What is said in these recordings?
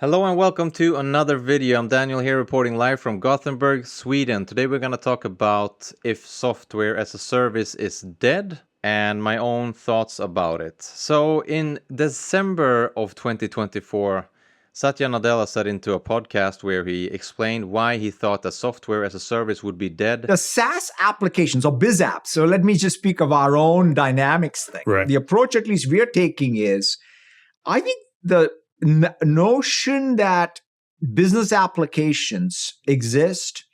Hello and welcome to another video. I'm Daniel here reporting live from Gothenburg, Sweden. Today we're going to talk about if software as a service is dead and my own thoughts about it. So in December of 2024, Satya Nadella said into a podcast where he explained why he thought that software as a service would be dead. The SaaS applications or biz apps. So let me just speak of our own dynamics thing. Right. The approach, at least we're taking, is I think the notion that business applications exist,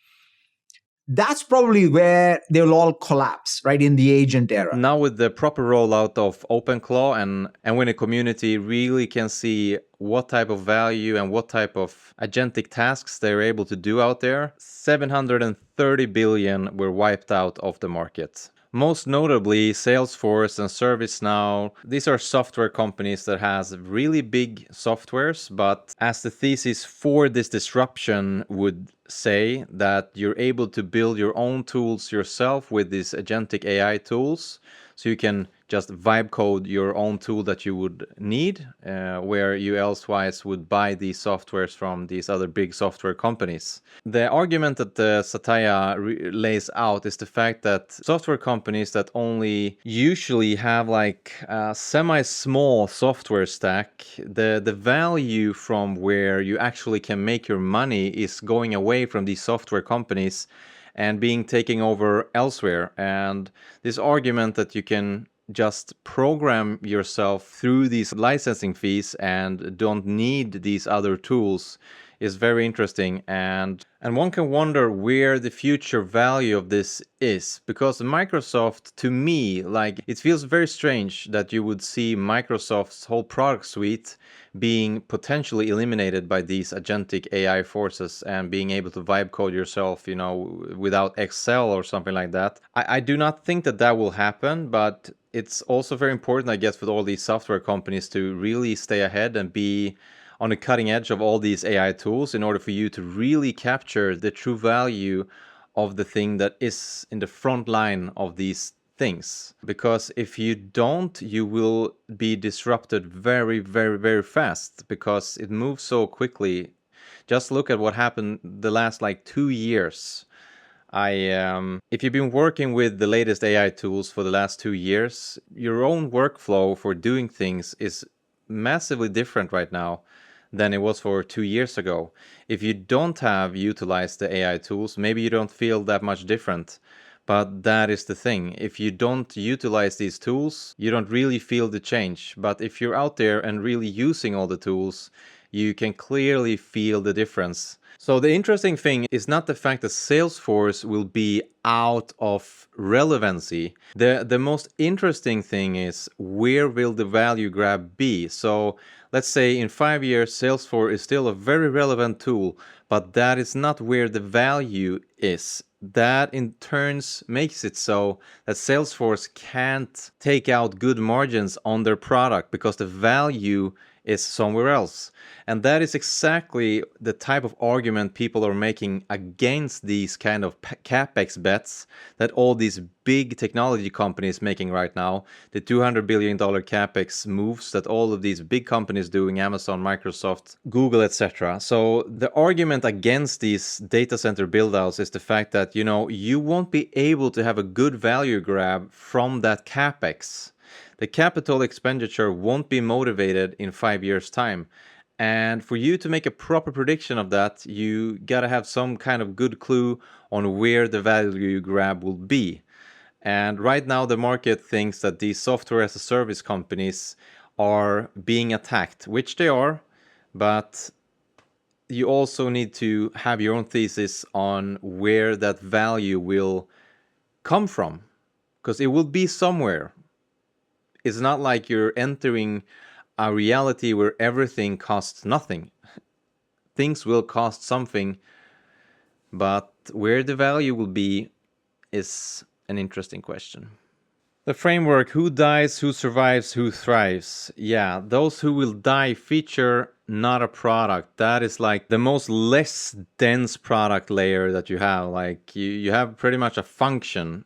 that's probably where they'll all collapse, right, in the agent era. Now with the proper rollout of OpenClaw and when a community really can see what type of value and what type of agentic tasks they're able to do out there, 730 billion were wiped out of the market. Most notably, Salesforce and ServiceNow, these are software companies that has really big softwares, but as the thesis for this disruption would say, that you're able to build your own tools yourself with these agentic AI tools, so you can just vibe code your own tool that you would need, where you elsewise would buy these softwares from these other big software companies. The argument that Satya lays out is the fact that software companies that only usually have like a semi-small software stack, the value from where you actually can make your money is going away from these software companies and being taken over elsewhere. And this argument that you can just program yourself through these licensing fees and don't need these other tools is very interesting, and one can wonder where the future value of this is, because Microsoft, to me, like, it feels very strange that you would see Microsoft's whole product suite being potentially eliminated by these agentic AI forces and being able to vibe code yourself, without Excel or something like that. I do not think that that will happen, but it's also very important, I guess, for all these software companies to really stay ahead and be on the cutting edge of all these AI tools in order for you to really capture the true value of the thing that is in the front line of these things. Because if you don't, you will be disrupted very, very, very fast, because it moves so quickly. Just look at what happened the last 2 years. If you've been working with the latest AI tools for the last 2 years, your own workflow for doing things is massively different right now than it was for 2 years ago. If you don't have utilized the AI tools, maybe you don't feel that much different. But that is the thing. If you don't utilize these tools, you don't really feel the change. But if you're out there and really using all the tools, you can clearly feel the difference. So the interesting thing is not the fact that Salesforce will be out of relevancy. The most interesting thing is, where will the value grab be? So let's say in 5 years, Salesforce is still a very relevant tool, but that is not where the value is. That in turns makes it so that Salesforce can't take out good margins on their product because the value is somewhere else. And that is exactly the type of argument people are making against these kind of capex bets that all these big technology companies making right now, the $200 billion capex moves that all of these big companies doing, Amazon, Microsoft, Google, etc. So the argument against these data center buildouts is the fact that, you won't be able to have a good value grab from that capex. The capital expenditure won't be motivated in 5 years' time. And for you to make a proper prediction of that, you gotta have some kind of good clue on where the value grab will be. And right now the market thinks that these software as a service companies are being attacked, which they are, but you also need to have your own thesis on where that value will come from, because it will be somewhere. It's not like you're entering a reality where everything costs nothing. Things will cost something, but where the value will be is an interesting question. The framework, who dies, who survives, who thrives. Yeah, those who will die feature not a product. That is like the most less dense product layer that you have. Like you have pretty much a function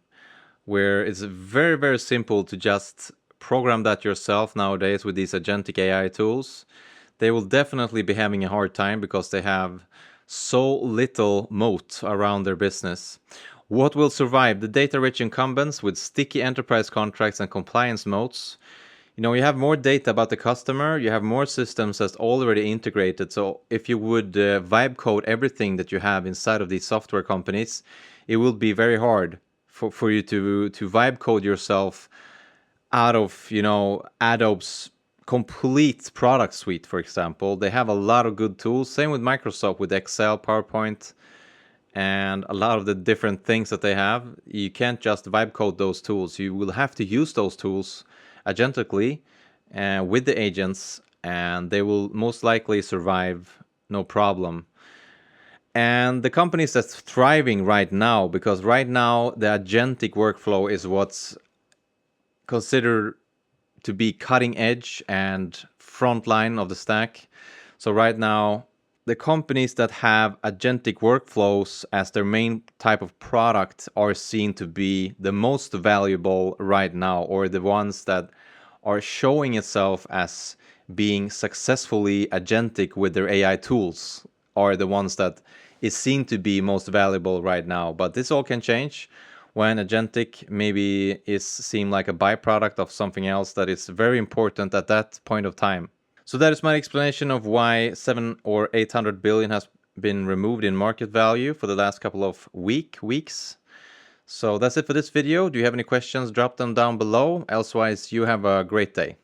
where it's very, very simple to just program that yourself nowadays with these agentic AI tools. they will definitely be having a hard time because they have so little moat around their business. What will survive? The data-rich incumbents with sticky enterprise contracts and compliance moats. You have more data about the customer, you have more systems that's already integrated. So if you would vibe code everything that you have inside of these software companies, it will be very hard for you to vibe code yourself out of, Adobe's complete product suite, for example. They have a lot of good tools. Same with Microsoft with Excel, PowerPoint, and a lot of the different things that they have. You can't just vibe code those tools. You will have to use those tools agentically with the agents, and they will most likely survive no problem. And the companies that's thriving right now, because right now the agentic workflow is what's considered to be cutting edge and frontline of the stack. So right now, the companies that have agentic workflows as their main type of product are seen to be the most valuable right now, or the ones that are showing itself as being successfully agentic with their AI tools are the ones that is seen to be most valuable right now. But this all can change when agentic maybe is seen like a byproduct of something else that is very important at that point of time. So that is my explanation of why 7 or 800 billion has been removed in market value for the last couple of weeks. So that's it for this video. Do you have any questions? Drop them down below. Elsewise, you have a great day.